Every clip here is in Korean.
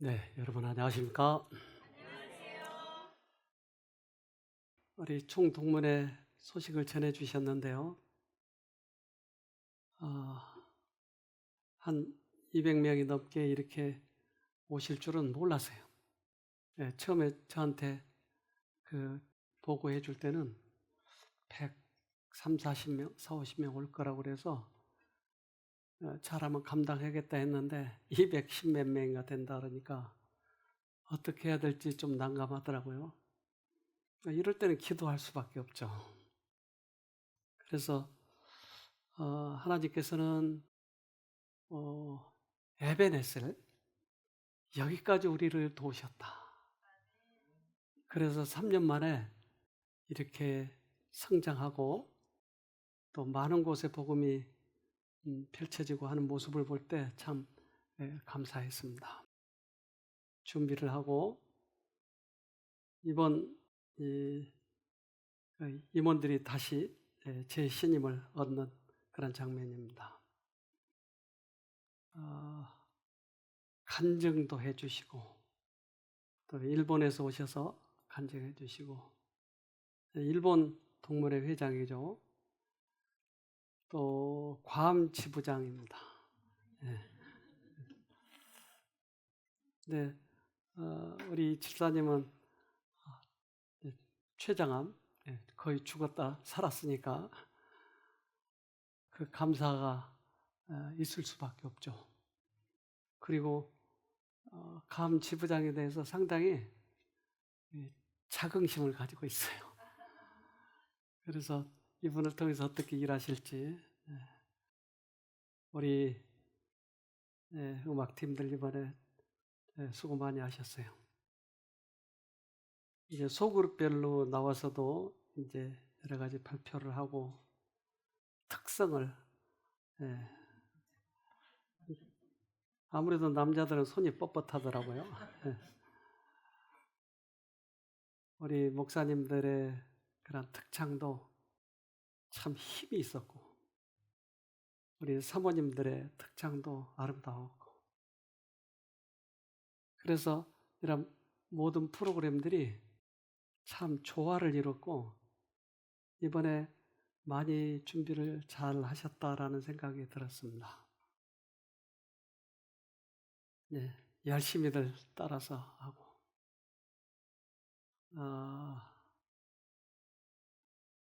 네, 여러분 안녕하십니까? 우리 총동문회 소식을 전해 주셨는데요. 한 200명이 넘게 이렇게 오실 줄은 몰랐어요. 네, 처음에 저한테 보고해 줄 때는 130, 40명, 4, 50명 올 거라고 그래서 잘하면 감당하겠다 했는데 210 몇 명인가 된다 그러니까 어떻게 해야 될지 좀 난감하더라고요. 이럴 때는 기도할 수밖에 없죠. 그래서 하나님께서는 에베네셀 여기까지 우리를 도우셨다. 그래서 3년 만에 이렇게 성장하고 또 많은 곳에 복음이 펼쳐지고 하는 모습을 볼 때 참 감사했습니다. 준비를 하고 이번 임원들이 다시 제 신임을 얻는 그런 장면입니다. 간증도 해주시고 또 일본에서 오셔서 간증해 주시고 일본 동문회 회장이죠. 또 괌 지부장입니다. 네, 우리 집사님은 췌장암 거의 죽었다 살았으니까 그 감사가 있을 수밖에 없죠. 그리고 괌 지부장에 대해서 상당히 자긍심을 가지고 있어요. 그래서 이분을 통해서 어떻게 일하실지 우리 음악팀들 이번에 수고 많이 하셨어요. 이제 소그룹별로 나와서도 이제 여러 가지 발표를 하고 특성을 아무래도 남자들은 손이 뻣뻣하더라고요. 우리 목사님들의 그런 특창도 참 힘이 있었고 우리 사모님들의 특창도 아름다웠고 그래서 이런 모든 프로그램들이 참 조화를 이뤘고 이번에 많이 준비를 잘 하셨다라는 생각이 들었습니다. 네, 열심히들 따라서 하고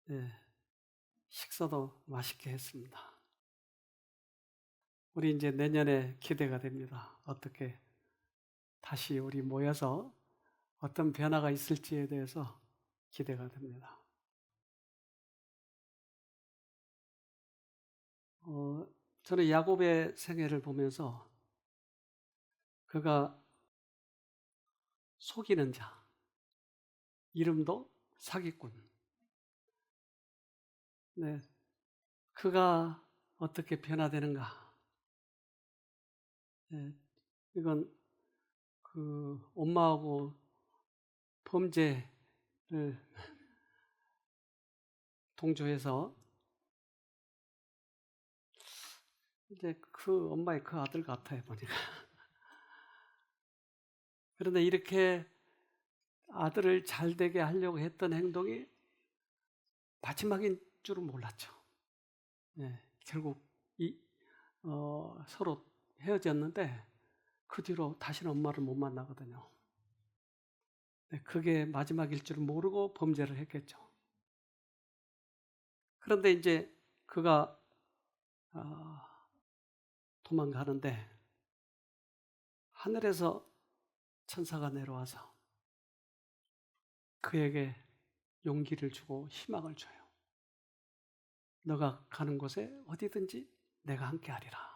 네, 식사도 맛있게 했습니다. 우리 이제 내년에 기대가 됩니다. 어떻게 다시 우리 모여서 어떤 변화가 있을지에 대해서 기대가 됩니다. 저는 야곱의 생애를 보면서 그가 속이는 자, 이름도 사기꾼. 네, 그가 어떻게 변화되는가? 네, 이건 엄마하고 범죄를 동조해서 이제 그 엄마의 그 아들 같아요 보니까. 그런데 이렇게 아들을 잘 되게 하려고 했던 행동이 마지막인 줄은 몰랐죠. 네, 결국 서로 헤어졌는데 그 뒤로 다시는 엄마를 못 만나거든요. 네, 그게 마지막일 줄 모르고 범죄를 했겠죠. 그런데 이제 그가 도망가는데 하늘에서 천사가 내려와서 그에게 용기를 주고 희망을 줘요. 너가 가는 곳에 어디든지 내가 함께하리라.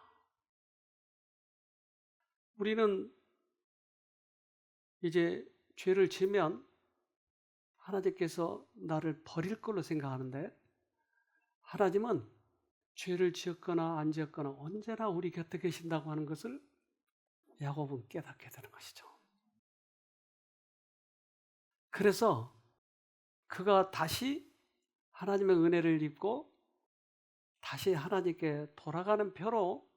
우리는 이제 죄를 지으면 하나님께서 나를 버릴 걸로 생각하는데 하나님은 죄를 지었거나 안 지었거나 언제나 우리 곁에 계신다고 하는 것을 야곱은 깨닫게 되는 것이죠. 그래서 그가 다시 하나님의 은혜를 입고 다시 하나님께 돌아가는 표로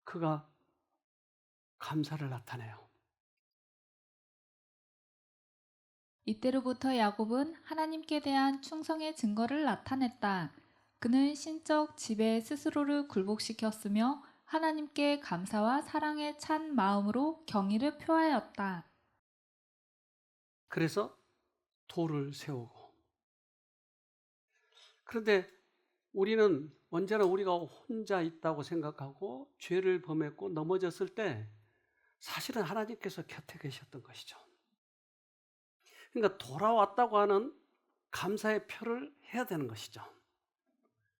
그가 감사를 나타내요. 이때로부터 야곱은 하나님께 대한 충성의 증거를 나타냈다. 그는 신적 지배에 스스로를 굴복시켰으며 하나님께 감사와 사랑에 찬 마음으로 경의를 표하였다. 그래서 돌을 세우고. 그런데 우리는 언제나 우리가 혼자 있다고 생각하고 죄를 범했고 넘어졌을 때 사실은 하나님께서 곁에 계셨던 것이죠. 그러니까 돌아왔다고 하는 감사의 표를 해야 되는 것이죠.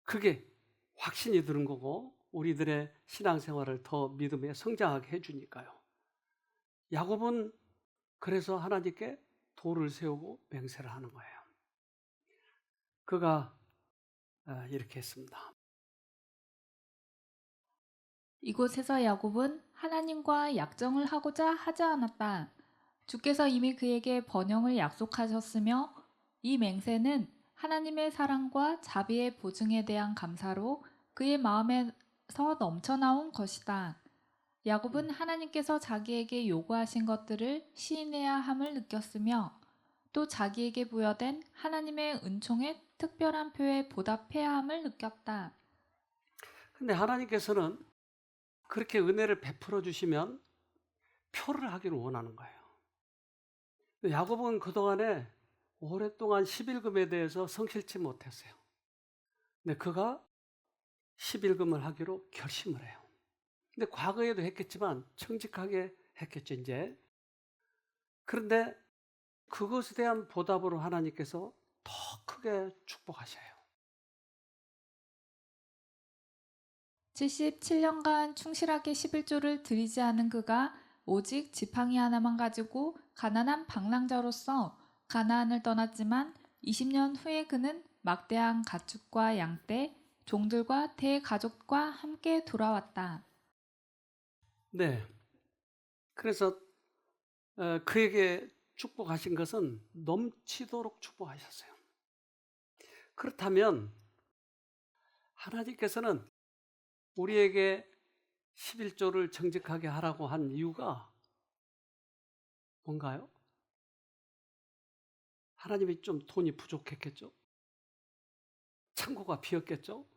그게 확신이 드는 거고 우리들의 신앙생활을 더 믿음에 성장하게 해주니까요. 야곱은 그래서 하나님께 돌을 세우고 맹세를 하는 거예요. 그가 이렇게 했습니다. 이곳에서 야곱은 하나님과 약정을 하고자 하지 않았다. 주께서 이미 그에게 번영을 약속하셨으며 이 맹세는 하나님의 사랑과 자비의 보증에 대한 감사로 그의 마음에서 넘쳐나온 것이다. 야곱은 하나님께서 자기에게 요구하신 것들을 시인해야 함을 느꼈으며 또 자기에게 부여된 하나님의 은총의 특별한 표에 보답해야 함을 느꼈다. 근데 하나님께서는 그렇게 은혜를 베풀어 주시면 표를 하기를 원하는 거예요. 야곱은 그동안에 오랫동안 11금에 대해서 성실치 못했어요. 근데 그가 11금을 하기로 결심을 해요. 근데 과거에도 했겠지만 청직하게 했겠죠, 이제. 그런데 그것에 대한 보답으로 하나님께서 더 크게 축복하셔요. 77년간 충실하게 11조를 드리지 않은 그가 오직 지팡이 하나만 가지고 가난한 방랑자로서 가나안을 떠났지만 20년 후에 그는 막대한 가축과 양떼, 종들과 대가족과 함께 돌아왔다. 네. 그래서 그에게 축복하신 것은 넘치도록 축복하셨어요. 그렇다면 하나님께서는 우리에게 11조를 정직하게 하라고 한 이유가 뭔가요? 하나님이 좀 돈이 부족했겠죠? 창고가 비었겠죠?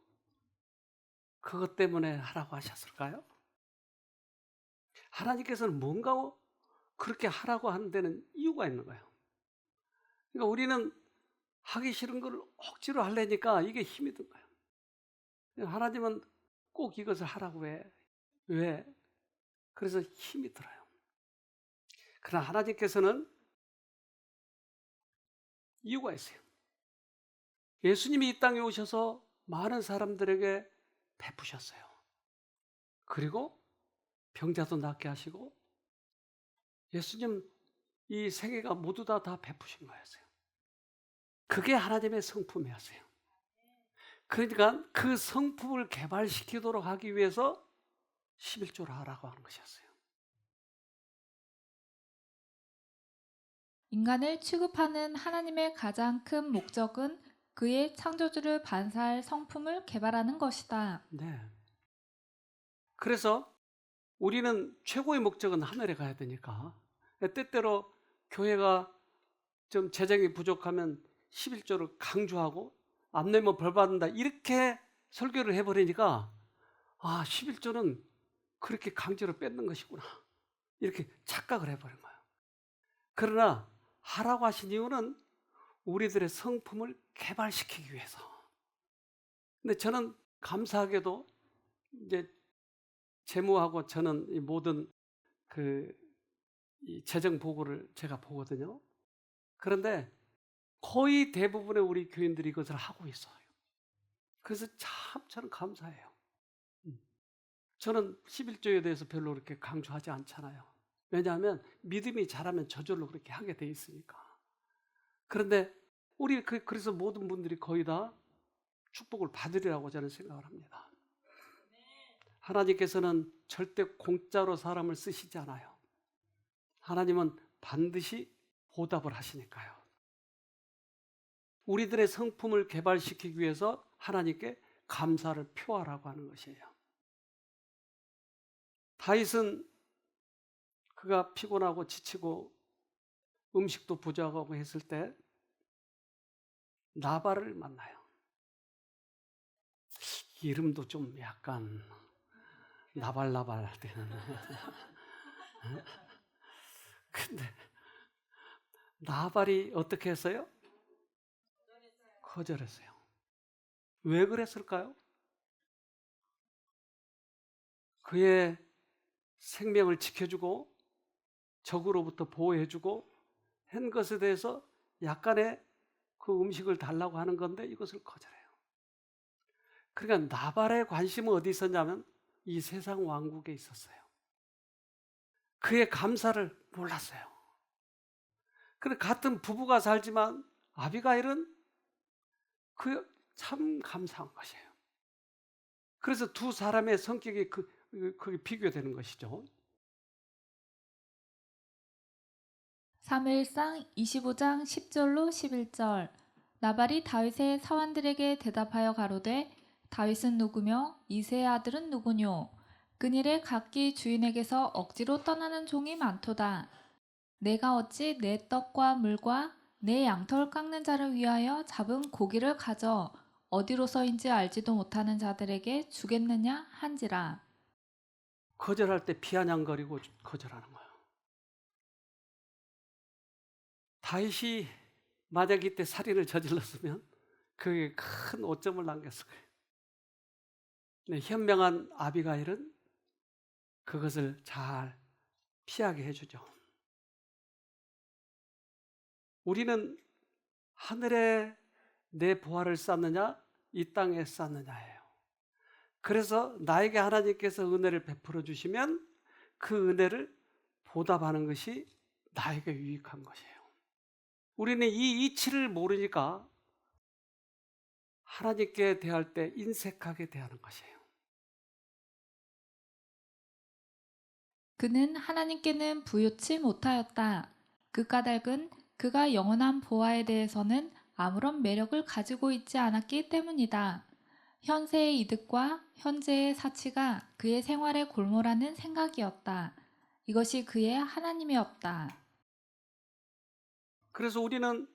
그것 때문에 하라고 하셨을까요? 하나님께서는 뭔가 그렇게 하라고 하는 데는 이유가 있는 거예요. 그러니까 우리는 하기 싫은 걸 억지로 하려니까 이게 힘이 든 거예요. 하나님은 꼭 이것을 하라고 해. 왜? 그래서 힘이 들어요. 그러나 하나님께서는 이유가 있어요. 예수님이 이 땅에 오셔서 많은 사람들에게 베푸셨어요. 그리고 병자도 낫게 하시고 예수님 이 세계가 모두 다 베푸신 거였어요. 그게 하나님의 성품이었어요. 그러니까 그 성품을 개발시키도록 하기 위해서 11조를 하라고 하는 것이었어요. 인간을 취급하는 하나님의 가장 큰 목적은 그의 창조주를 반사할 성품을 개발하는 것이다. 네. 그래서 우리는 최고의 목적은 하늘에 가야 되니까 때때로 교회가 좀 재정이 부족하면 11조를 강조하고 안 내면 벌 받는다 이렇게 설교를 해버리니까 11조는 그렇게 강제로 뺏는 것이구나 이렇게 착각을 해버린 거예요. 그러나 하라고 하신 이유는 우리들의 성품을 개발시키기 위해서. 근데 저는 감사하게도 이제 재무하고 저는 이 모든 이 재정 보고를 제가 보거든요. 그런데 거의 대부분의 우리 교인들이 이것을 하고 있어요. 그래서 참 저는 감사해요. 저는 11조에 대해서 별로 그렇게 강조하지 않잖아요. 왜냐하면 믿음이 자라면 저절로 그렇게 하게 돼 있으니까. 그런데 우리 그래서 모든 분들이 거의 다 축복을 받으리라고 저는 생각을 합니다. 하나님께서는 절대 공짜로 사람을 쓰시지 않아요. 하나님은 반드시 보답을 하시니까요. 우리들의 성품을 개발시키기 위해서 하나님께 감사를 표하라고 하는 것이에요. 다윗은 그가 피곤하고 지치고 음식도 부족하고 했을 때 나발을 만나요. 이름도 좀 약간 나발나발 되는. 근데 나발이 어떻게 했어요? 거절했어요. 왜 그랬을까요? 그의 생명을 지켜주고 적으로부터 보호해주고 한 것에 대해서 약간의 그 음식을 달라고 하는 건데 이것을 거절해요. 그러니까 나발의 관심은 어디 있었냐면 이 세상 왕국에 있었어요. 그의 감사를 몰랐어요. 그래 같은 부부가 살지만 아비가일은 그 참 감사한 것이에요. 그래서 두 사람의 성격이 그게 비교되는 것이죠. 사무엘상 25장 10절로 11절. 나발이 다윗의 사환들에게 대답하여 가로되 다윗은 누구며 이새의 아들은 누구뇨? 그일에 각기 주인에게서 억지로 떠나는 종이 많도다. 내가 어찌 내 떡과 물과 내 양털 깎는 자를 위하여 잡은 고기를 가져 어디로서인지 알지도 못하는 자들에게 주겠느냐 한지라. 거절할 때 피아냥거리고 거절하는 거예요. 다윗이 만약 이때 살인을 저질렀으면 그게 큰 오점을 남겼을 거예요. 근데 현명한 아비가일은 그것을 잘 피하게 해주죠. 우리는 하늘에 내 보화를 쌓느냐 이 땅에 쌓느냐예요. 그래서 나에게 하나님께서 은혜를 베풀어 주시면 그 은혜를 보답하는 것이 나에게 유익한 것이에요. 우리는 이 이치를 모르니까 하나님께 대할 때 인색하게 대하는 것이에요. 그는 하나님께는 부요치 못하였다. 그 까닭은 그가 영원한 보화에 대해서는 아무런 매력을 가지고 있지 않았기 때문이다. 현세의 이득과 현재의 사치가 그의 생활의 골몰하는 생각이었다. 이것이 그의 하나님이었다. 그래서 우리는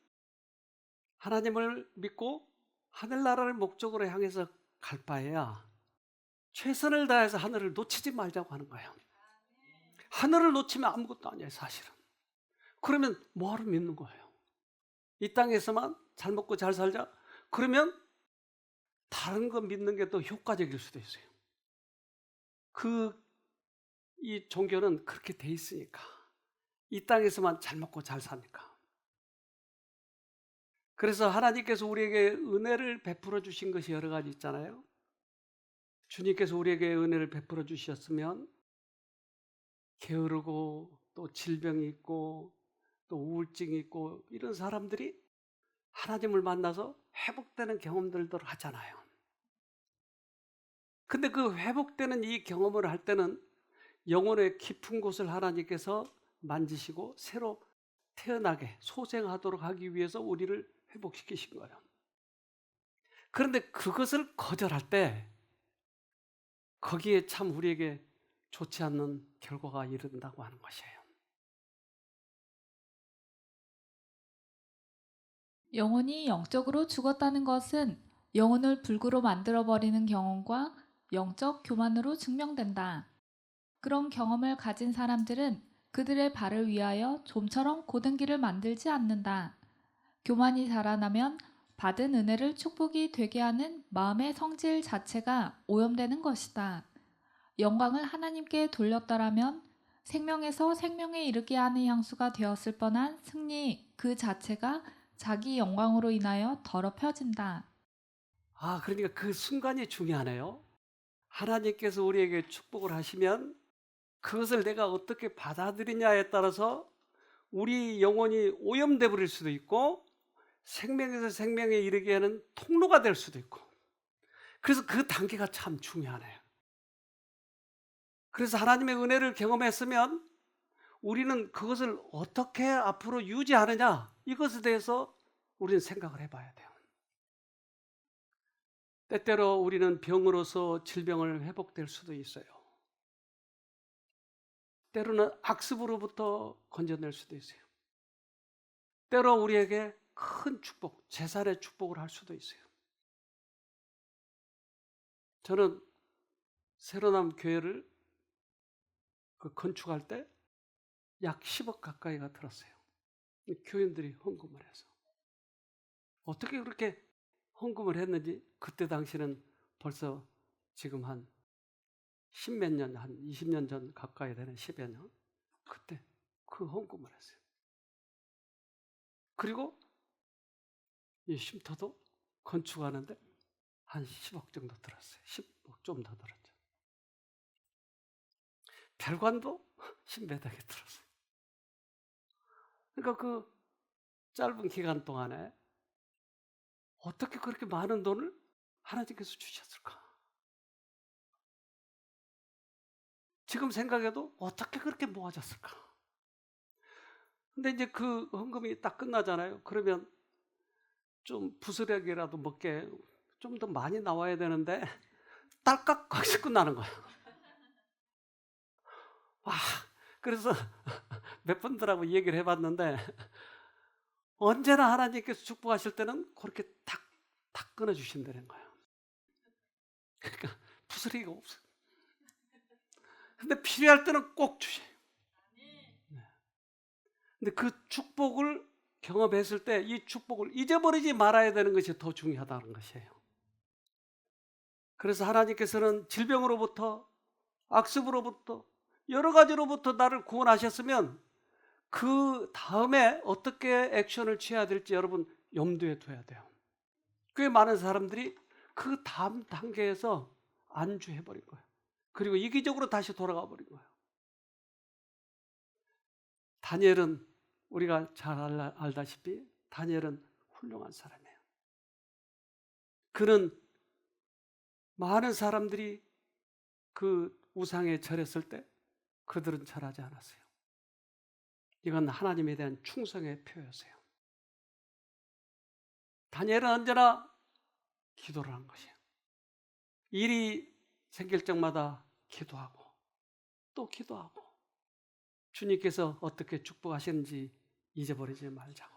하나님을 믿고 하늘나라를 목적으로 향해서 갈 바에야 최선을 다해서 하늘을 놓치지 말자고 하는 거예요. 하늘을 놓치면 아무것도 아니에요, 사실은. 그러면 뭐하러 믿는 거예요? 이 땅에서만 잘 먹고 잘 살자? 그러면 다른 거 믿는 게 더 효과적일 수도 있어요. 이 종교는 그렇게 돼 있으니까. 이 땅에서만 잘 먹고 잘 사니까. 그래서 하나님께서 우리에게 은혜를 베풀어 주신 것이 여러 가지 있잖아요. 주님께서 우리에게 은혜를 베풀어 주셨으면 게으르고 또 질병이 있고 또 우울증이 있고 이런 사람들이 하나님을 만나서 회복되는 경험들도 하잖아요. 근데 그 회복되는 이 경험을 할 때는 영혼의 깊은 곳을 하나님께서 만지시고 새로 태어나게 소생하도록 하기 위해서 우리를 회복시키신 거예요. 그런데 그것을 거절할 때 거기에 참 우리에게 좋지 않는 결과가 이른다고 하는 것이에요. 영혼이 영적으로 죽었다는 것은 영혼을 불구로 만들어버리는 경험과 영적 교만으로 증명된다. 그런 경험을 가진 사람들은 그들의 발을 위하여 좀처럼 고든 길을 만들지 않는다. 교만이 자라나면 받은 은혜를 축복이 되게 하는 마음의 성질 자체가 오염되는 것이다. 영광을 하나님께 돌렸더라면 생명에서 생명에 이르게 하는 향수가 되었을 뻔한 승리 그 자체가 자기 영광으로 인하여 더럽혀진다. 그러니까 그 순간이 중요하네요. 하나님께서 우리에게 축복을 하시면 그것을 내가 어떻게 받아들이냐에 따라서 우리 영혼이 오염돼 버릴 수도 있고 생명에서 생명에 이르게 하는 통로가 될 수도 있고 그래서 그 단계가 참 중요하네요. 그래서 하나님의 은혜를 경험했으면 우리는 그것을 어떻게 앞으로 유지하느냐 이것에 대해서 우리는 생각을 해봐야 돼요. 때때로 우리는 병으로서 질병을 회복될 수도 있어요. 때로는 악습으로부터 건져낼 수도 있어요. 때로 우리에게 큰 축복, 재산의 축복을 할 수도 있어요. 저는 새로남 교회를 건축할 때 약 10억 가까이가 들었어요. 교인들이 헌금을 해서. 어떻게 그렇게 헌금을 했는지 그때 당시는 벌써 지금 한 10몇 년, 한 20년 전 가까이 되는 10여 년, 그때 그 헌금을 했어요. 그리고 이 쉼터도 건축하는데 한 10억 정도 들었어요. 10억 좀 더 들었죠. 별관도 10몇 억이 들었어요. 그러니까 그 짧은 기간 동안에 어떻게 그렇게 많은 돈을 하나님께서 주셨을까? 지금 생각해도 어떻게 그렇게 모아졌을까? 근데 이제 그 헌금이 딱 끝나잖아요. 그러면 좀 부스러기라도 먹게 좀 더 많이 나와야 되는데 딸깍 거기서 끝나는 거예요. 와, 그래서 몇 분들하고 얘기를 해봤는데 언제나 하나님께서 축복하실 때는 그렇게 탁 끊어주신다는 거예요. 그러니까 부스러기가 없어요. 근데 필요할 때는 꼭 주셔요. 근데 그 축복을 경험했을 때 이 축복을 잊어버리지 말아야 되는 것이 더 중요하다는 것이에요. 그래서 하나님께서는 질병으로부터, 악습으로부터, 여러 가지로부터 나를 구원하셨으면 그 다음에 어떻게 액션을 취해야 될지 여러분 염두에 둬야 돼요. 꽤 많은 사람들이 그 다음 단계에서 안주해버린 거예요. 그리고 이기적으로 다시 돌아가 버린 거예요. 다니엘은 우리가 잘 알다시피 다니엘은 훌륭한 사람이에요. 그는 많은 사람들이 그 우상에 절했을 때 그들은 절하지 않았어요. 이건 하나님에 대한 충성의 표였어요. 다니엘은 언제나 기도를 한 것이에요. 일이 생길 적마다 기도하고 또 기도하고 주님께서 어떻게 축복하시는지 잊어버리지 말자고.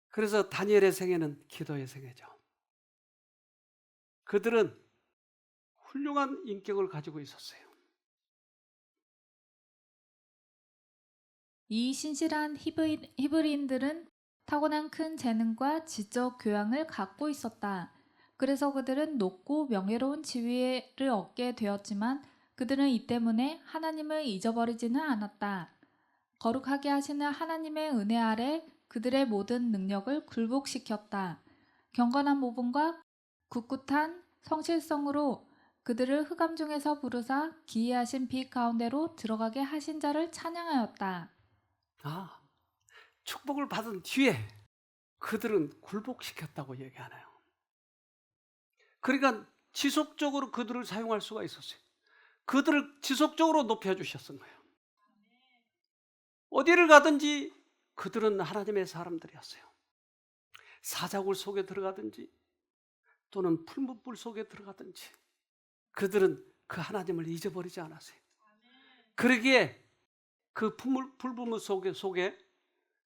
그래서 다니엘의 생애는 기도의 생애죠. 그들은 훌륭한 인격을 가지고 있었어요. 이 신실한 히브리인들은 타고난 큰 재능과 지적 교양을 갖고 있었다. 그래서 그들은 높고 명예로운 지위를 얻게 되었지만 그들은 이 때문에 하나님을 잊어버리지는 않았다. 거룩하게 하시는 하나님의 은혜 아래 그들의 모든 능력을 굴복시켰다. 경건한 모범과 굳굳한 성실성으로 그들을 흑암 중에서 부르사 기이하신 빛 가운데로 들어가게 하신 자를 찬양하였다. 축복을 받은 뒤에 그들은 굴복시켰다고 얘기하나요? 그러니까 지속적으로 그들을 사용할 수가 있었어요. 그들을 지속적으로 높여주셨던 거예요. 어디를 가든지 그들은 하나님의 사람들이었어요. 사자굴 속에 들어가든지 또는 풀무불 속에 들어가든지 그들은 그 하나님을 잊어버리지 않았어요. 그러기에 그 풀무불 속에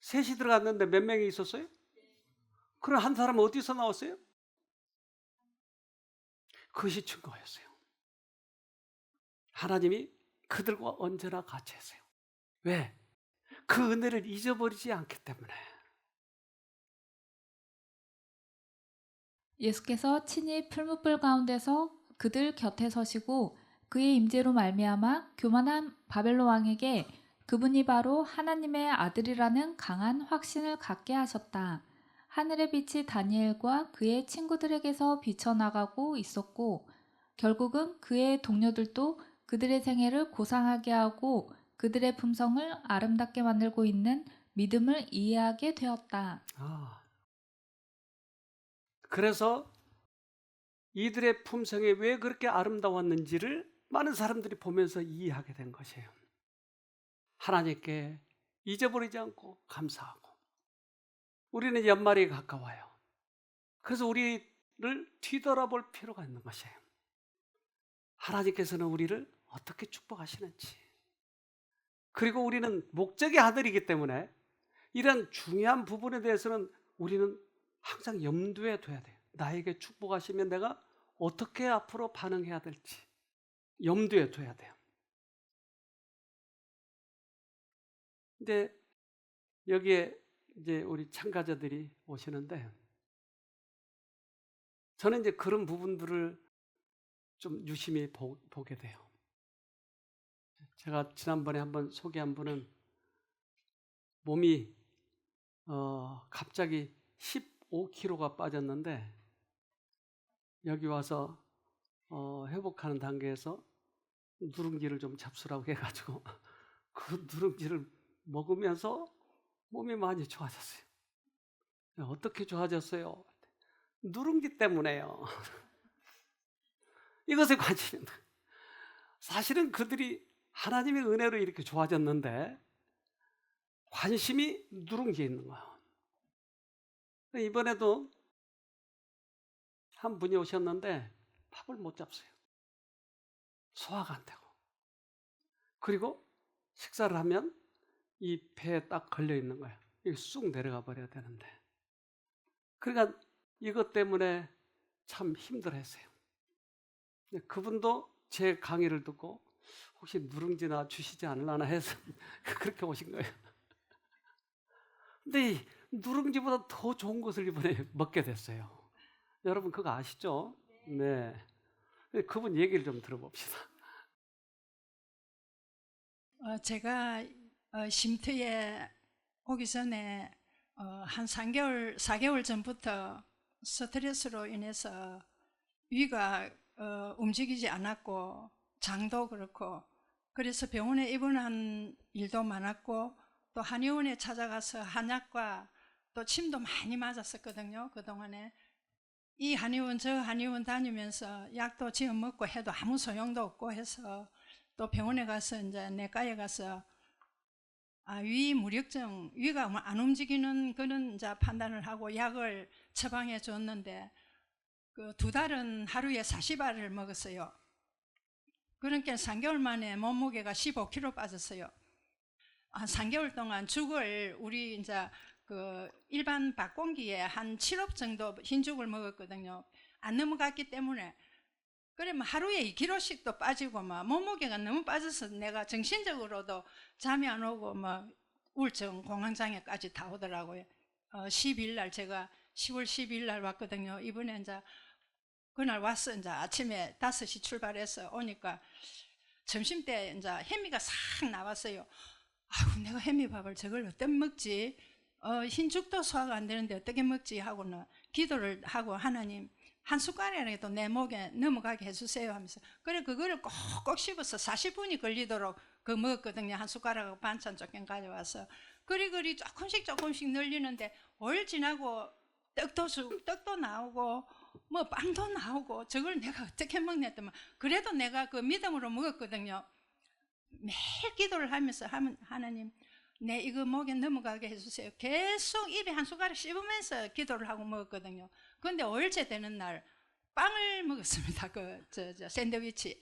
셋이 들어갔는데 몇 명이 있었어요? 그럼 한 사람은 어디서 나왔어요? 그것이 증거였어요. 하나님이 그들과 언제나 같이 했어요. 왜? 그 은혜를 잊어버리지 않기 때문에. 예수께서 친히 풀무불 가운데서 그들 곁에 서시고 그의 임재로 말미암아 교만한 바벨론 왕에게 그분이 바로 하나님의 아들이라는 강한 확신을 갖게 하셨다. 하늘의 빛이 다니엘과 그의 친구들에게서 비쳐나가고 있었고 결국은 그의 동료들도 그들의 생애를 고상하게 하고 그들의 품성을 아름답게 만들고 있는 믿음을 이해하게 되었다. 그래서 이들의 품성이 왜 그렇게 아름다웠는지를 많은 사람들이 보면서 이해하게 된 것이에요. 하나님께 잊어버리지 않고 감사하고. 우리는 연말이 가까워요. 그래서 우리를 뒤돌아볼 필요가 있는 것이에요. 하나님께서는 우리를 어떻게 축복하시는지. 그리고 우리는 목적의 아들이기 때문에 이런 중요한 부분에 대해서는 우리는 항상 염두에 둬야 돼요. 나에게 축복하시면 내가 어떻게 앞으로 반응해야 될지 염두에 둬야 돼요. 근데 여기에 이제 우리 참가자들이 오시는데 저는 이제 그런 부분들을 좀 유심히 보게 돼요. 제가 지난번에 한번 소개한 분은 몸이 갑자기 15kg가 빠졌는데 여기 와서 회복하는 단계에서 누룽지를 좀 잡수라고 해가지고 그 누룽지를 먹으면서 몸이 많이 좋아졌어요. 어떻게 좋아졌어요? 누룽지 때문에요. 이것에 관심이 있는 거예요. 사실은 그들이 하나님의 은혜로 이렇게 좋아졌는데 관심이 누룽지에 있는 거예요. 이번에도 한 분이 오셨는데 밥을 못 잡수요. 소화가 안 되고. 그리고 식사를 하면 이 배에 딱 걸려 있는 거예요. 이게 쑥 내려가 버려야 되는데. 그러니까 이것 때문에 참 힘들어했어요. 그분도 제 강의를 듣고 혹시 누룽지나 주시지 않으려나 해서 그렇게 오신 거예요. 근데 이 누룽지보다 더 좋은 것을 이번에 먹게 됐어요. 여러분 그거 아시죠? 네. 그분 얘기를 좀 들어봅시다. 제가 쉼터에 오기 전에 한 4개월 전부터 스트레스로 인해서 위가 움직이지 않았고 장도 그렇고 그래서 병원에 입원한 일도 많았고 또 한의원에 찾아가서 한약과 또 침도 많이 맞았었거든요. 그동안에 이 한의원 저 한의원 다니면서 약도 지어 먹고 해도 아무 소용도 없고 해서 또 병원에 가서 이제 내과에 가서 위 무력증, 위가 안 움직이는 그런 이제 판단을 하고 약을 처방해 줬는데 그 2달은 하루에 40알을 먹었어요. 그러니까 3개월 만에 몸무게가 15kg 빠졌어요. 한 3개월 동안 죽을 우리 이제 그 일반 밥공기에 한 7업 정도 흰죽을 먹었거든요. 안 넘어갔기 때문에. 그러면 하루에 2kg씩도 빠지고 막 몸무게가 너무 빠져서 내가 정신적으로도 잠이 안 오고 막 우울증, 공황장애까지 다 오더라고요. 12일 날 제가 10월 12일 날 왔거든요. 이번에 이제 그날 와서 이제 아침에 5시 출발해서 오니까 점심 때 이제 혜미가 싹 나왔어요. 아유, 내가 혜미밥을 저걸 어떻게 먹지? 흰죽도 소화가 안 되는데 어떻게 먹지? 하고는 기도를 하고 하나님 한 숟가락이라도 내 목에 넘어가게 해주세요 하면서 그래 그거를 꼭꼭 씹어서 40분이 걸리도록 그거 먹었거든요. 한 숟가락하고 반찬 조금 가져와서 그리 조금씩 늘리는데 올 지나고 떡도 나오고 뭐 빵도 나오고 저걸 내가 어떻게 먹냐 했더만 그래도 내가 그 믿음으로 먹었거든요. 매일 기도를 하면서 하나님 내 이거 목에 넘어가게 해주세요. 계속 입에 한 숟가락 씹으면서 기도를 하고 먹었거든요. 그런데 5일째 되는 날 빵을 먹었습니다. 저 샌드위치.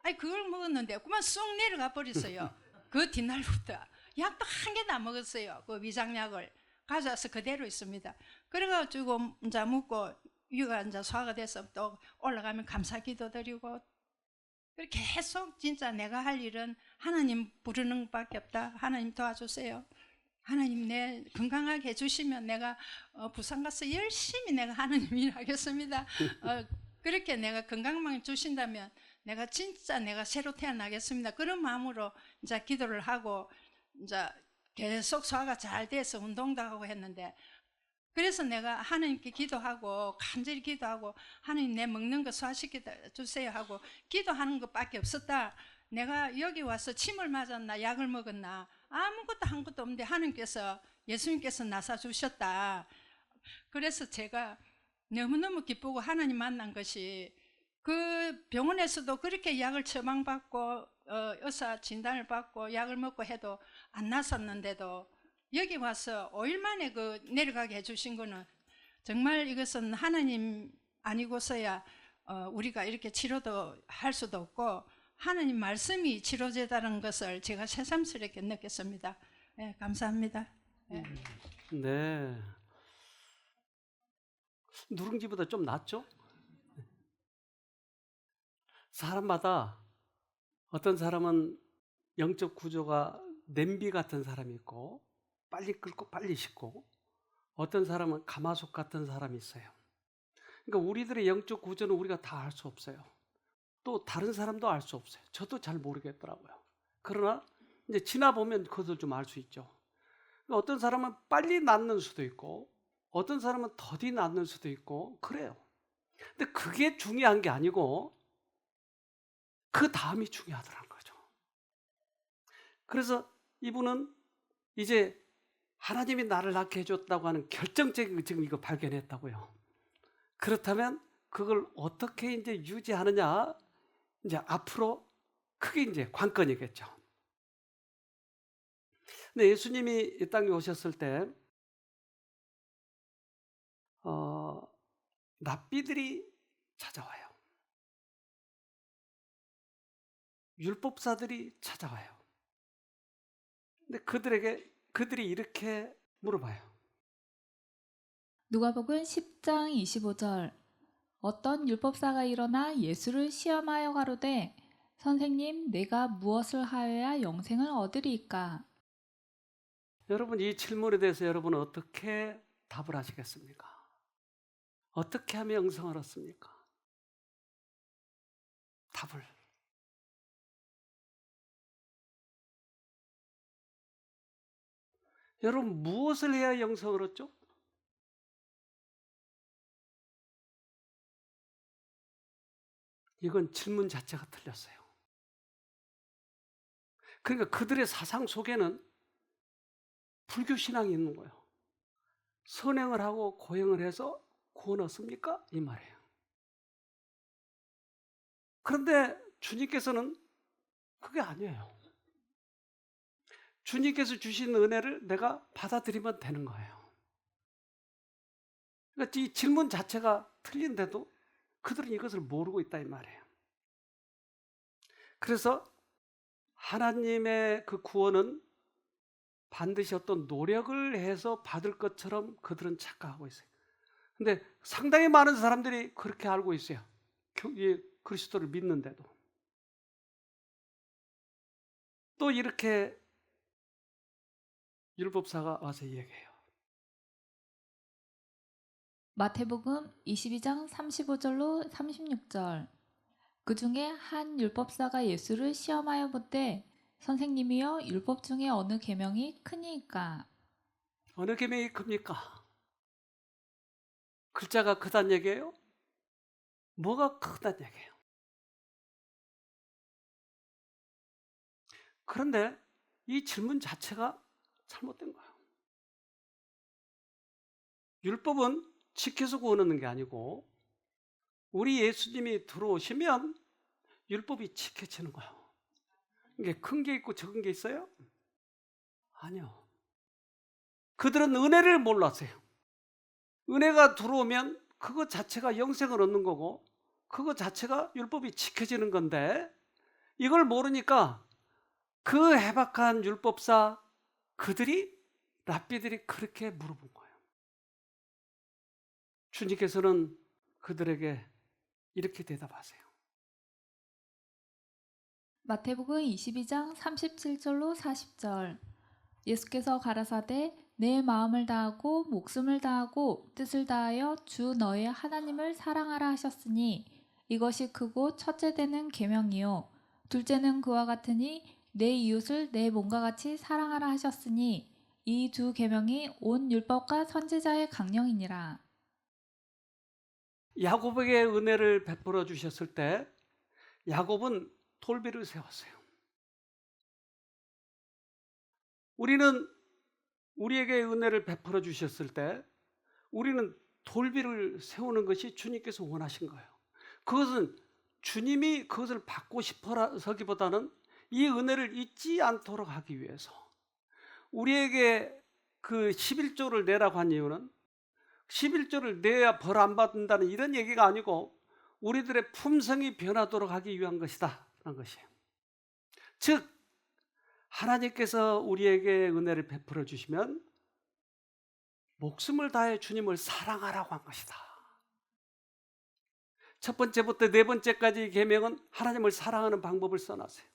아니 그걸 먹었는데 그만 쑥 내려가 버렸어요. 그 뒷날부터 약도 한 개도 안 먹었어요. 그 위장약을 가져와서 그대로 있습니다. 그래가지고 이제 먹고 위가 이제 소화가 돼서 또 올라가면 감사기도 드리고 계속 진짜 내가 할 일은 하나님 부르는 것밖에 없다. 하나님 도와주세요. 하나님 내 건강하게 해주시면 내가 부산 가서 열심히 내가 하나님 일하겠습니다. 그렇게 내가 건강만 주신다면 내가 진짜 내가 새로 태어나겠습니다. 그런 마음으로 이제 기도를 하고 이제 계속 소화가 잘 돼서 운동도 하고 했는데 그래서 내가 하나님께 기도하고 간절히 기도하고 하나님 내 먹는 거 소화시켜 주세요 하고 기도하는 것밖에 없었다. 내가 여기 와서 침을 맞았나 약을 먹었나 아무것도 한 것도 없는데 하나님께서 예수님께서 나사 주셨다. 그래서 제가 너무너무 기쁘고 하나님 만난 것이 그 병원에서도 그렇게 약을 처방받고 의사 진단을 받고 약을 먹고 해도 안 났었는데도 여기 와서 5일 만에 그 내려가게 해주신 거는 정말 이것은 하나님 아니고서야 우리가 이렇게 치료도 할 수도 없고 하나님 말씀이 치료제다는 것을 제가 새삼스럽게 느꼈습니다. 네, 감사합니다. 예. 네. 누룽지보다 좀 낫죠? 사람마다 어떤 사람은 영적 구조가 냄비 같은 사람이 있고 빨리 끓고 빨리 식고, 어떤 사람은 가마솥 같은 사람이 있어요. 그러니까 우리들의 영적 구조는 우리가 다 알 수 없어요. 또 다른 사람도 알 수 없어요. 저도 잘 모르겠더라고요. 그러나 이제 지나보면 그것을 좀 알 수 있죠. 그러니까 어떤 사람은 빨리 낫는 수도 있고 어떤 사람은 더디 낫는 수도 있고 그래요. 근데 그게 중요한 게 아니고 그 다음이 중요하더라는 거죠. 그래서 이분은 이제 하나님이 나를 낳게 해줬다고 하는 결정적인 지금 이거 발견했다고요. 그렇다면 그걸 어떻게 이제 유지하느냐, 이제 앞으로 그게 이제 관건이겠죠. 근데 예수님이 이 땅에 오셨을 때 랍비들이 찾아와요. 율법사들이 찾아와요. 근데 그들이 이렇게 물어봐요. 누가복음 10장 25절. 어떤 율법사가 일어나 예수를 시험하여 가로되 선생님, 내가 무엇을 하여야 영생을 얻으리이까? 여러분, 이 질문에 대해서 여러분은 어떻게 답을 하시겠습니까? 어떻게 하면 영생을 얻습니까? 답을. 여러분, 무엇을 해야 영생을 얻죠? 이건 질문 자체가 틀렸어요. 그러니까 그들의 사상 속에는 불교 신앙이 있는 거예요. 선행을 하고 고행을 해서 구원 얻습니까? 이 말이에요. 그런데 주님께서는 그게 아니에요. 주님께서 주신 은혜를 내가 받아들이면 되는 거예요. 그러니까 이 질문 자체가 틀린데도 그들은 이것을 모르고 있다 이 말이에요. 그래서 하나님의 그 구원은 반드시 어떤 노력을 해서 받을 것처럼 그들은 착각하고 있어요. 근데 상당히 많은 사람들이 그렇게 알고 있어요. 그리스도를 믿는데도. 또 이렇게 율법사가 와서 얘기해요. 마태복음 22장 35절로 36절. 그 중에 한 율법사가 예수를 시험하여 보되 선생님이여 율법 중에 어느 계명이 크니이까? 어느 계명이 큽니까? 글자가 크단 얘기예요? 뭐가 크단 얘기예요? 그런데 이 질문 자체가 잘못된 거예요. 율법은 지켜서 구원 얻는 게 아니고 우리 예수님이 들어오시면 율법이 지켜지는 거예요. 이게 큰 게 있고 적은 게 있어요? 아니요. 그들은 은혜를 몰랐어요. 은혜가 들어오면 그것 자체가 영생을 얻는 거고 그것 자체가 율법이 지켜지는 건데 이걸 모르니까 그 해박한 율법사 랍비들이 그렇게 물어본 거예요. 주님께서는 그들에게 이렇게 대답하세요. 마태복음 22장 37절로 40절. 예수께서 가라사대 내 마음을 다하고 목숨을 다하고 뜻을 다하여 주 너의 하나님을 사랑하라 하셨으니 이것이 크고 첫째 되는 계명이요 둘째는 그와 같으니 내 이웃을 내 몸과 같이 사랑하라 하셨으니 이 두 계명이 온 율법과 선지자의 강령이니라. 야곱에게 은혜를 베풀어 주셨을 때 야곱은 돌비를 세웠어요. 우리는 우리에게 은혜를 베풀어 주셨을 때 우리는 돌비를 세우는 것이 주님께서 원하신 거예요. 그것은 주님이 그것을 받고 싶어서기보다는 이 은혜를 잊지 않도록 하기 위해서 우리에게 그 11조를 내라고 한 이유는 11조를 내야 벌 안 받는다는 이런 얘기가 아니고 우리들의 품성이 변하도록 하기 위한 것이다 라는 것이에요. 즉 하나님께서 우리에게 은혜를 베풀어 주시면 목숨을 다해 주님을 사랑하라고 한 것이다. 첫 번째부터 네 번째까지 계명은 하나님을 사랑하는 방법을 써놨어요.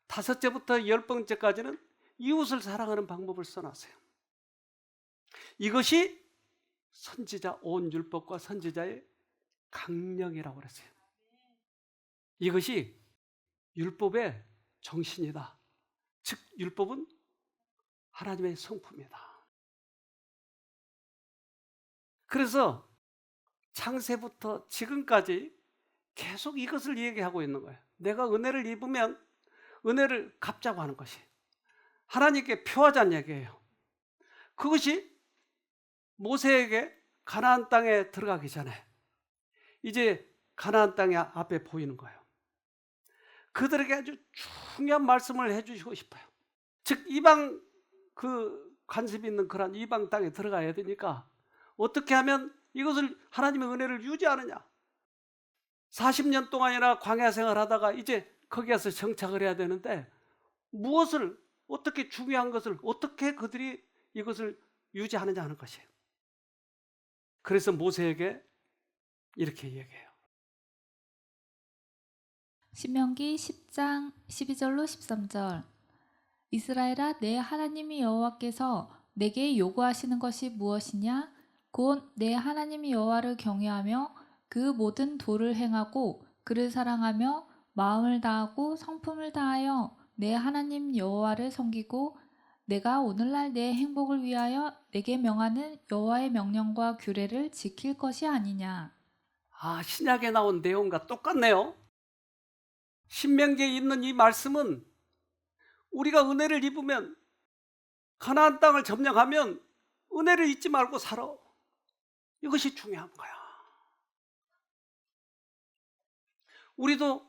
다섯째부터 열 번째까지는 이웃을 사랑하는 방법을 써놨어요. 이것이 선지자 온 율법과 선지자의 강령이라고 그랬어요. 이것이 율법의 정신이다. 즉 율법은 하나님의 성품이다. 그래서 창세부터 지금까지 계속 이것을 얘기하고 있는 거예요. 내가 은혜를 입으면 은혜를 갚자고 하는 것이 하나님께 표하자는 얘기예요. 그것이 모세에게 가나안 땅에 들어가기 전에 이제 가나안 땅이 앞에 보이는 거예요. 그들에게 아주 중요한 말씀을 해주시고 싶어요. 즉 이방 관습이 있는 그런 이방 땅에 들어가야 되니까 어떻게 하면 이것을 하나님의 은혜를 유지하느냐. 40년 동안이나 광야 생활하다가 이제 거기 가서 정착을 해야 되는데 무엇을 어떻게 중요한 것을 어떻게 그들이 이것을 유지하느냐 하는 것이에요. 그래서 모세에게 이렇게 얘기해요. 신명기 10장 12절로 13절. 이스라엘아, 내 하나님이 여호와께서 내게 요구하시는 것이 무엇이냐? 곧 내 하나님 여호와를 경외하며 그 모든 도를 행하고 그를 사랑하며 마음을 다하고 성품을 다하여 내 하나님 여호와를 섬기고 내가 오늘날 내 행복을 위하여 내게 명하는 여호와의 명령과 규례를 지킬 것이 아니냐. 신약에 나온 내용과 똑같네요. 신명기에 있는 이 말씀은 우리가 은혜를 입으면 가나안 땅을 점령하면 은혜를 잊지 말고 살아. 이것이 중요한 거야. 우리도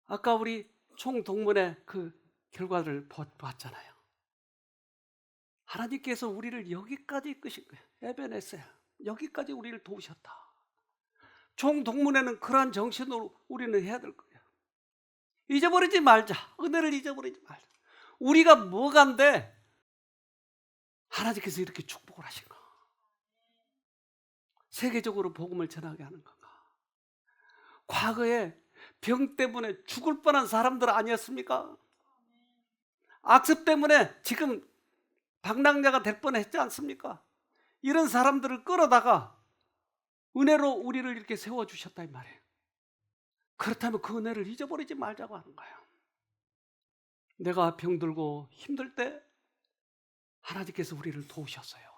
아까 우리 총동문회 그 결과를 봤잖아요. 하나님께서 우리를 여기까지 이끄신 거예요. 에베네스야. 여기까지 우리를 도우셨다. 총동문회는 그러한 정신으로 우리는 해야 될 거예요. 잊어버리지 말자. 은혜를 잊어버리지 말자. 우리가 뭐간데 하나님께서 이렇게 축복을 하신 거. 세계적으로 복음을 전하게 하는 건가. 과거에 병 때문에 죽을 뻔한 사람들 아니었습니까? 악습 때문에 지금 방랑자가 될 뻔했지 않습니까? 이런 사람들을 끌어다가 은혜로 우리를 이렇게 세워주셨다 이 말이에요. 그렇다면 그 은혜를 잊어버리지 말자고 하는 거예요. 내가 병들고 힘들 때 하나님께서 우리를 도우셨어요.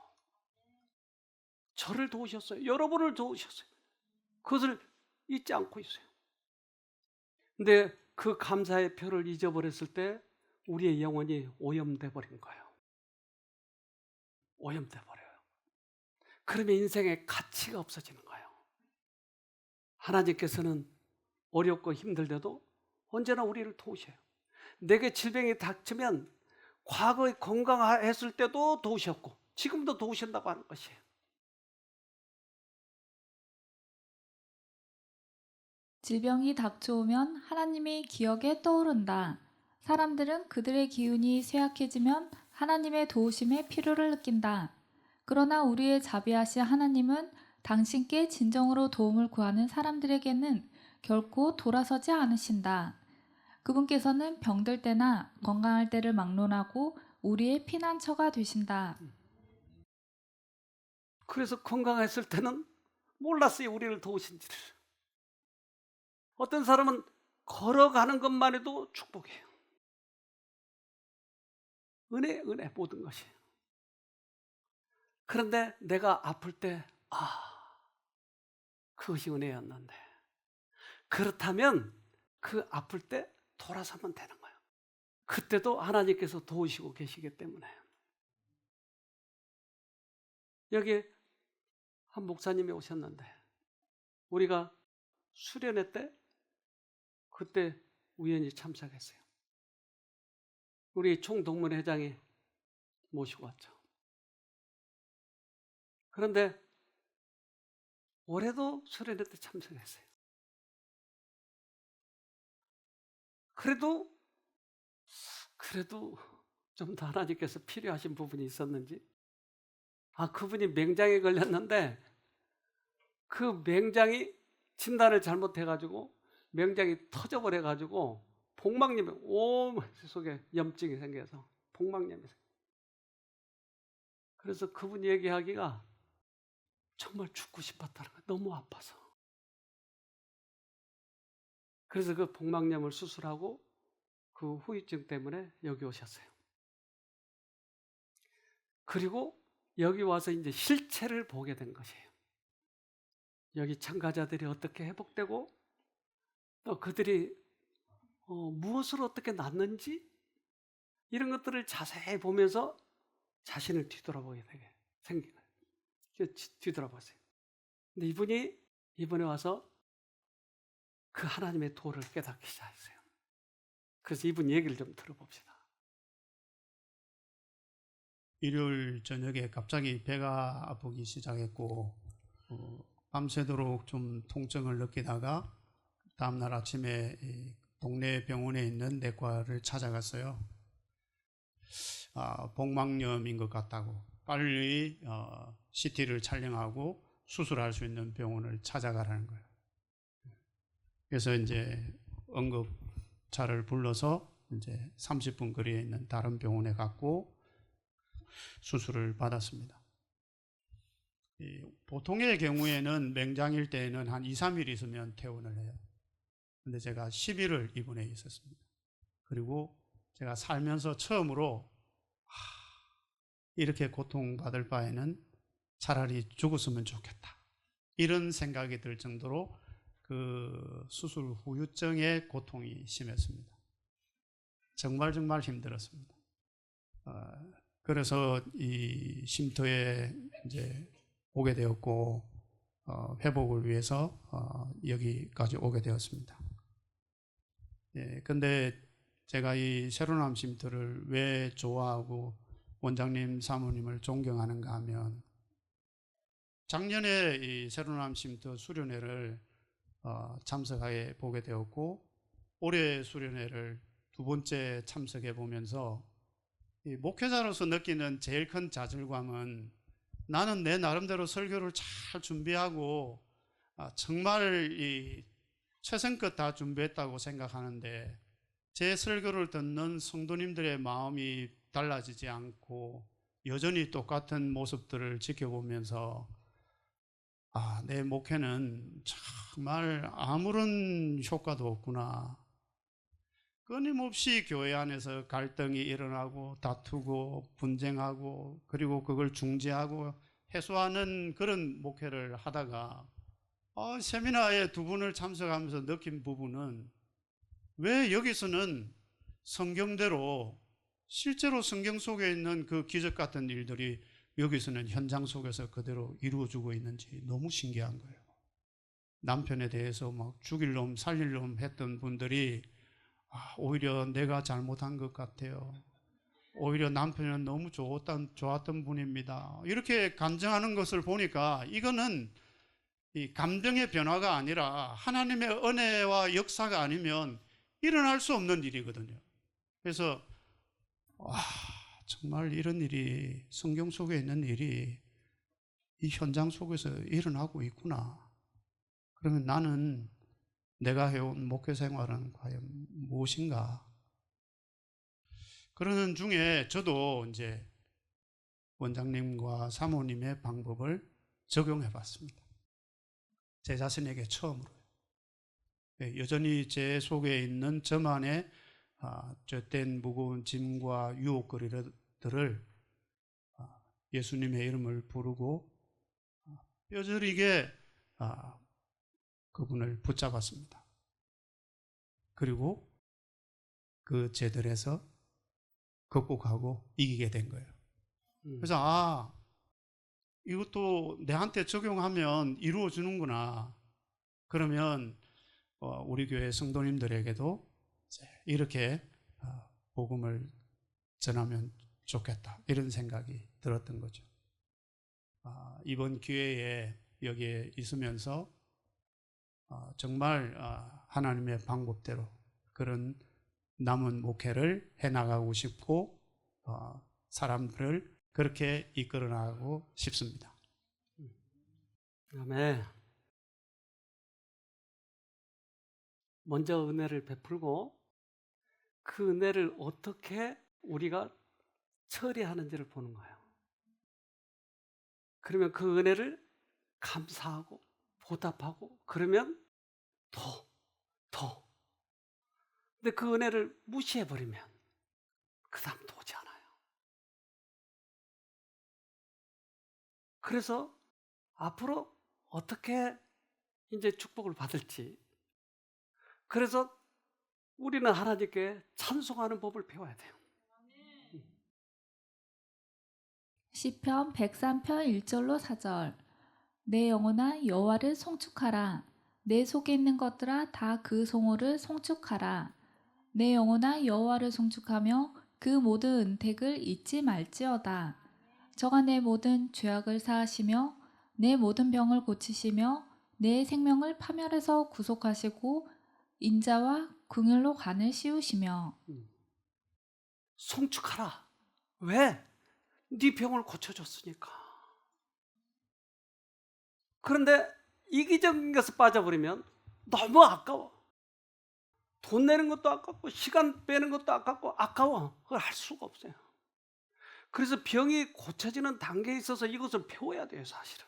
저를 도우셨어요. 여러분을 도우셨어요. 그것을 잊지 않고 있어요. 근데 그 감사의 표를 잊어버렸을 때 우리의 영혼이 오염돼 버린 거예요. 오염돼 버려요. 그러면 인생의 가치가 없어지는 거예요. 하나님께서는 어렵고 힘들때도 언제나 우리를 도우셔요. 내게 질병이 닥치면 과거에 건강했을 때도 도우셨고 지금도 도우신다고 하는 것이에요. 질병이 닥쳐오면 하나님의 기억에 떠오른다. 사람들은 그들의 기운이 쇠약해지면 하나님의 도우심의 필요를 느낀다. 그러나 우리의 자비하신 하나님은 당신께 진정으로 도움을 구하는 사람들에게는 결코 돌아서지 않으신다. 그분께서는 병들 때나 건강할 때를 막론하고 우리의 피난처가 되신다. 그래서 건강했을 때는 몰랐어요. 우리를 도우신지를. 어떤 사람은 걸어가는 것만 해도 축복이에요. 은혜 모든 것이. 그런데 내가 아플 때 그것이 은혜였는데 그렇다면 그 아플 때 돌아서면 되는 거예요. 그때도 하나님께서 도우시고 계시기 때문에. 여기 한 목사님이 오셨는데 우리가 수련회 때 그때 우연히 참석했어요. 우리 총동문회장이 모시고 왔죠. 그런데 올해도 수련회 때 참석했어요. 그래도 좀 더 하나님께서 필요하신 부분이 있었는지 그분이 맹장에 걸렸는데 그 맹장이 진단을 잘못해가지고 맹장이 터져버려가지고 복막염이 온 속에 염증이 생겨서 복막염이 생겨요. 그래서 그분 얘기하기가 정말 죽고 싶었다는 거예요. 너무 아파서. 그래서 그 복막염을 수술하고 그 후유증 때문에 여기 오셨어요. 그리고 여기 와서 이제 실체를 보게 된 것이에요. 여기 참가자들이 어떻게 회복되고 또 그들이 무엇을 어떻게 낫는지 이런 것들을 자세히 보면서 자신을 뒤돌아보게 되게 생긴 거예요. 뒤돌아보세요. 근데 이분이 이번에 와서 그 하나님의 도를 깨닫기 시작했어요. 그래서 이분 얘기를 좀 들어봅시다. 일요일 저녁에 갑자기 배가 아프기 시작했고 밤새도록 좀 통증을 느끼다가 다음날 아침에 동네 병원에 있는 내과를 찾아갔어요. 복막염인 것 같다고 빨리 CT를 촬영하고 수술할 수 있는 병원을 찾아가라는 거예요. 그래서 이제 응급차를 불러서 이제 30분 거리에 있는 다른 병원에 갔고 수술을 받았습니다. 보통의 경우에는 맹장일 때에는 한 2, 3일 있으면 퇴원을 해요. 근데 제가 10일을 입원해 있었습니다. 그리고 제가 살면서 처음으로 이렇게 고통받을 바에는 차라리 죽었으면 좋겠다. 이런 생각이 들 정도로 그 수술 후유증의 고통이 심했습니다. 정말 힘들었습니다. 그래서 이 쉼터에 이제 오게 되었고 회복을 위해서 여기까지 오게 되었습니다. 근데 제가 이 새로남 쉼터를 왜 좋아하고 원장님, 사모님을 존경하는가 하면 작년에 이 새로남 쉼터 수련회를 참석해 보게 되었고 올해 수련회를 두 번째 참석해 보면서 이 목회자로서 느끼는 제일 큰 좌절감은 나는 내 나름대로 설교를 잘 준비하고 정말 이 최선껏 다 준비했다고 생각하는데 제 설교를 듣는 성도님들의 마음이 달라지지 않고 여전히 똑같은 모습들을 지켜보면서 내 목회는 정말 아무런 효과도 없구나. 끊임없이 교회 안에서 갈등이 일어나고 다투고 분쟁하고 그리고 그걸 중재하고 해소하는 그런 목회를 하다가 세미나에 두 분을 참석하면서 느낀 부분은 왜 여기서는 성경대로 실제로 성경 속에 있는 그 기적 같은 일들이 여기서는 현장 속에서 그대로 이루어지고 있는지 너무 신기한 거예요. 남편에 대해서 막 죽일 놈 살릴 놈 했던 분들이 오히려 내가 잘못한 것 같아요. 오히려 남편은 너무 좋았던 분입니다. 이렇게 간증하는 것을 보니까 이거는 이 감정의 변화가 아니라 하나님의 은혜와 역사가 아니면 일어날 수 없는 일이거든요. 그래서 정말 이런 일이 성경 속에 있는 일이 이 현장 속에서 일어나고 있구나. 그러면 나는 내가 해온 목회 생활은 과연 무엇인가? 그러는 중에 저도 이제 원장님과 사모님의 방법을 적용해 봤습니다. 제 자신에게 처음으로요. 여전히 제 속에 있는 저만의 쨘 무거운 짐과 유혹거리들을 예수님의 이름을 부르고 뼈저리게 그분을 붙잡았습니다. 그리고 그 죄들에서 극복하고 이기게 된 거예요. 그래서 이것도 내한테 적용하면 이루어지는구나. 그러면 우리 교회 성도님들에게도 이렇게 복음을 전하면 좋겠다. 이런 생각이 들었던 거죠. 이번 기회에 여기에 있으면서 정말 하나님의 방법대로 그런 남은 목회를 해나가고 싶고 사람들을 그렇게 이끌어 나가고 싶습니다. 아멘. 먼저 은혜를 베풀고 그 은혜를 어떻게 우리가 처리하는지를 보는 거예요. 그러면 그 은혜를 감사하고 보답하고 그러면 더. 근데 그 은혜를 무시해버리면 그 다음도 오지 않아요. 그래서 앞으로 어떻게 이제 축복을 받을지, 그래서 우리는 하나님께 찬송하는 법을 배워야 돼요. 시편 103편 1절로 4절. 내 영혼아 여호와를 송축하라. 내 속에 있는 것들아 다 그 성호를 송축하라. 내 영혼아 여호와를 송축하며 그 모든 은택을 잊지 말지어다. 저가 내 모든 죄악을 사하시며 내 모든 병을 고치시며 내 생명을 파멸에서 구속하시고 인자와 긍휼로 간을 씌우시며. 송축하라. 왜? 네 병을 고쳐줬으니까. 그런데 이기적인 것에 빠져버리면 너무 아까워. 돈 내는 것도 아깝고 시간 빼는 것도 아까워. 그걸 할 수가 없어요. 그래서 병이 고쳐지는 단계에 있어서 이것을 배워야 돼요, 사실은.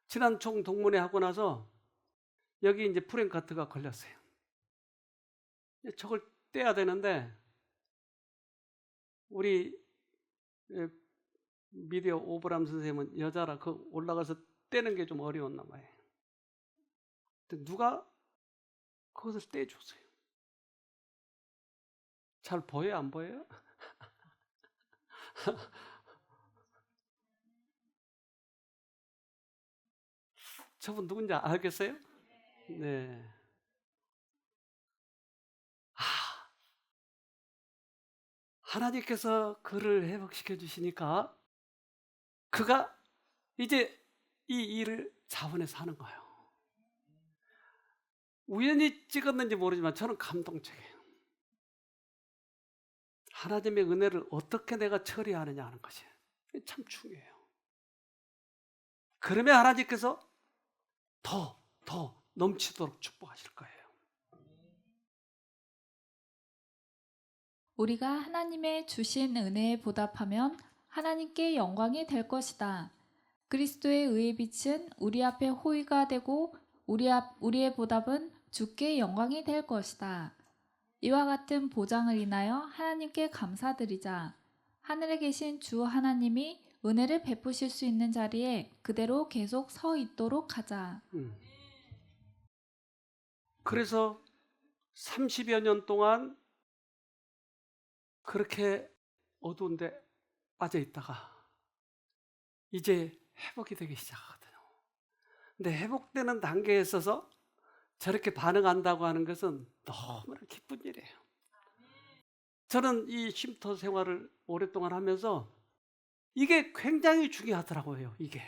지난 총동문회 하고 나서 여기 이제 프랭카트가 걸렸어요. 저걸 떼야 되는데 우리 미디어 오브람 선생님은 여자라 그 올라가서 떼는 게 좀 어려웠나 봐요. 근데 누가 그것을 떼줬어요. 잘 보여요, 안 보여요? 저분 누군지 알겠어요? 네. 하나님께서 그를 회복시켜 주시니까 그가 이제 이 일을 자원해서 하는 거예요. 우연히 찍었는지 모르지만 저는 감동적이에요. 하나님의 은혜를 어떻게 내가 처리하느냐 하는 것이 참 중요해요. 그러면 하나님께서 더 넘치도록 축복하실 거예요. 우리가 하나님의 주신 은혜에 보답하면 하나님께 영광이 될 것이다. 그리스도의 의의 빛은 우리 앞에 호위가 되고 우리의 보답은 주께 영광이 될 것이다. 이와 같은 보장을 인하여 하나님께 감사드리자. 하늘에 계신 주 하나님이 은혜를 베푸실 수 있는 자리에 그대로 계속 서 있도록 하자. 그래서 30여 년 동안 그렇게 어두운데 빠져 있다가 이제 회복이 되기 시작하거든요. 근데 회복되는 단계에 있어서 저렇게 반응한다고 하는 것은 너무나 기쁜 일이에요. 저는 이 쉼터 생활을 오랫동안 하면서 이게 굉장히 중요하더라고요. 이게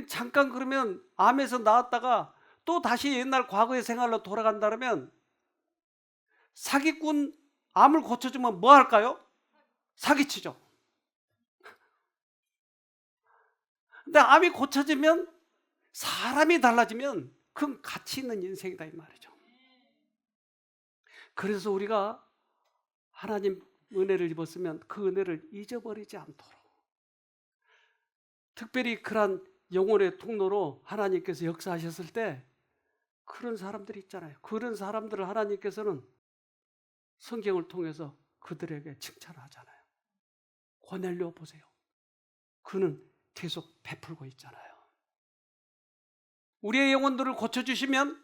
잠깐 그러면 암에서 나왔다가 또 다시 옛날 과거의 생활로 돌아간다면 사기꾼 암을 고쳐주면 뭐 할까요? 사기치죠. 근데 암이 고쳐지면 사람이 달라지면 그건 가치 있는 인생이다 이 말이죠. 그래서 우리가 하나님 은혜를 입었으면 그 은혜를 잊어버리지 않도록, 특별히 그러한 영혼의 통로로 하나님께서 역사하셨을 때 그런 사람들이 있잖아요. 그런 사람들을 하나님께서는 성경을 통해서 그들에게 칭찬을 하잖아요. 고넬료 보세요. 그는 계속 베풀고 있잖아요. 우리의 영혼들을 고쳐주시면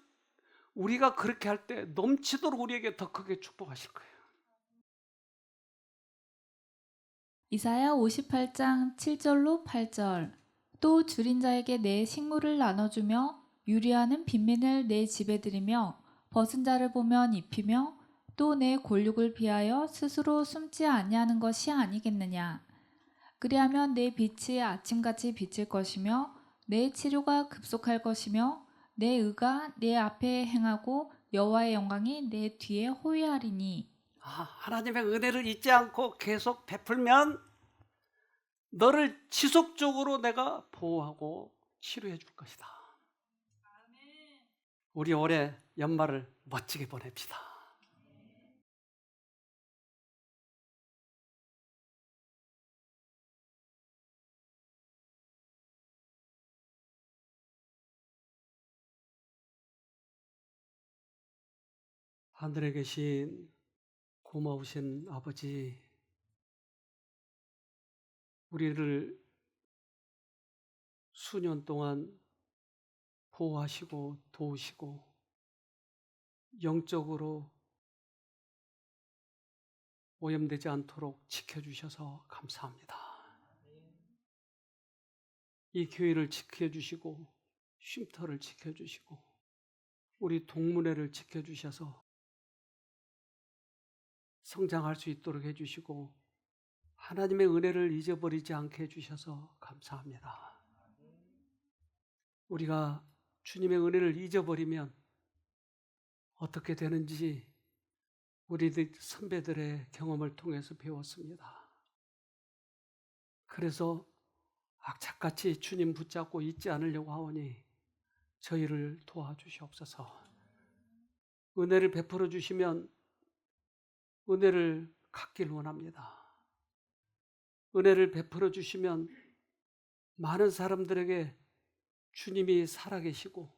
우리가 그렇게 할 때 넘치도록 우리에게 더 크게 축복하실 거예요. 이사야 58장 7절로 8절. 또 줄인 자에게 내 식물을 나눠주며 유리하는 빈민을 내 집에 들이며 벗은 자를 보면 입히며 또 내 골육을 비하여 스스로 숨지 아니하는 것이 아니겠느냐. 그리하면 내 빛이 아침같이 비칠 것이며 내 치료가 급속할 것이며 내 의가 내 앞에 행하고 여호와의 영광이 내 뒤에 호위하리니. 하나님의 은혜를 잊지 않고 계속 베풀면 너를 지속적으로 내가 보호하고 치료해 줄 것이다. 우리 올해 연말을 멋지게 보냅시다. 하늘에 계신 고마우신 아버지, 우리를 수년 동안 보호하시고 도우시고 영적으로 오염되지 않도록 지켜주셔서 감사합니다. 이 교회를 지켜주시고 쉼터를 지켜주시고 우리 동문회를 지켜주셔서 성장할 수 있도록 해주시고 하나님의 은혜를 잊어버리지 않게 해주셔서 감사합니다. 우리가 주님의 은혜를 잊어버리면 어떻게 되는지 우리들 선배들의 경험을 통해서 배웠습니다. 그래서 악착같이 주님 붙잡고 있지 않으려고 하오니 저희를 도와주시옵소서. 은혜를 베풀어 주시면 은혜를 갖길 원합니다. 은혜를 베풀어 주시면 많은 사람들에게 주님이 살아계시고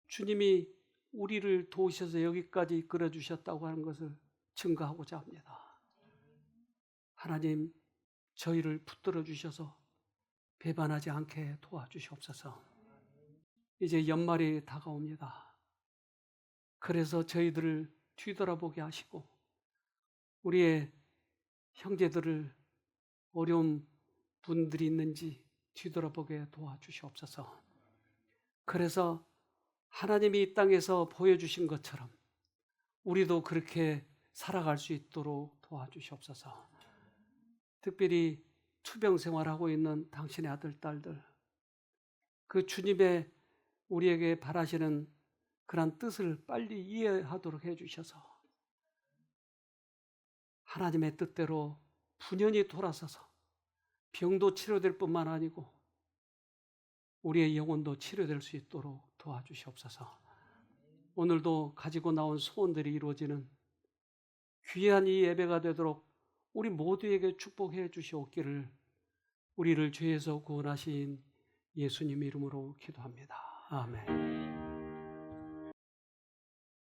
주님이 우리를 도우셔서 여기까지 이끌어 주셨다고 하는 것을 증거하고자 합니다. 하나님, 저희를 붙들어 주셔서 배반하지 않게 도와주시옵소서. 이제 연말이 다가옵니다. 그래서 저희들을 뒤돌아보게 하시고 우리의 형제들을 어려운 분들이 있는지 뒤돌아보게 도와주시옵소서. 그래서 하나님이 이 땅에서 보여주신 것처럼 우리도 그렇게 살아갈 수 있도록 도와주시옵소서. 특별히 투병 생활하고 있는 당신의 아들, 딸들, 그 주님의 우리에게 바라시는 그런 뜻을 빨리 이해하도록 해주셔서 하나님의 뜻대로 분연히 돌아서서 병도 치료될 뿐만 아니고 우리의 영혼도 치료될 수 있도록 도와주시옵소서. 오늘도 가지고 나온 소원들이 이루어지는 귀한 이 예배가 되도록 우리 모두에게 축복해 주시옵기를 우리를 죄에서 구원하신 예수님 이름으로 기도합니다. 아멘.